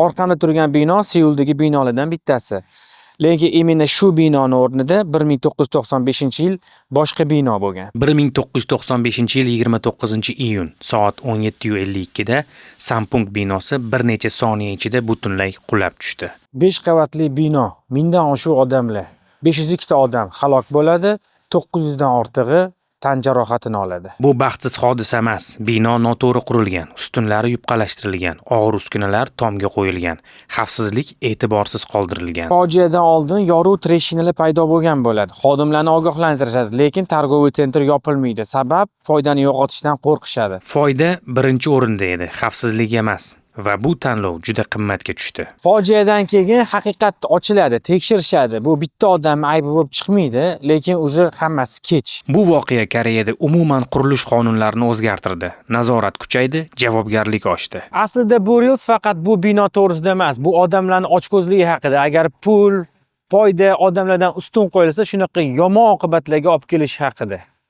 Orqamda turgan bino Seuldagi binolardan bittasi. Lekin imенно shu binoni o'rnida 1995-yil boshqa bino bo'lgan. 1995-yil 29-iyun soat 17:52 da Samsung binosi bir necha soniya ichida butunlay qulab tushdi. 5 qavatli bino, mingdan oshiq odamlar, 502 ta odam halok bo'ladi, 900 dan ortig'i tan jarohatini oladi. Bu baxtsiz hodisa emas. Bino noto'g'ri qurilgan, ustunlari yupqalashtirilgan, og'ir uskunalar tomga qo'yilgan, xavfsizlik e'tiborsiz qoldirilgan. Fojiadan oldin yoruv treshinalar paydo bo'lgan bo'ladi. Xodimlarni ogohlantirishadi, lekin targoviy sentr yopilmaydi. Sabab foydani yo'qotishdan qo'rqishadi. Foyda birinchi o'rinda edi, xavfsizlik emas. Va bu tanlov juda qimmatga tushdi. Fojiadan keyin haqiqat ochiladi, tekshirishadi. Bu bitta odam aybi bo'lib chiqmaydi, lekin uje hammasi kech. Bu voqea Koreyada umuman qurilish qonunlarini o'zgartirdi. Nazorat kuchaydi, javobgarlik oshdi. Aslida bu reels faqat bu bino to'g'risida emas, bu odamlarning ochko'zligi haqida. Agar pul, foyda odamlardan ustun qo'yilsa, shunaqa yomon oqibatlarga olib kelish haqida.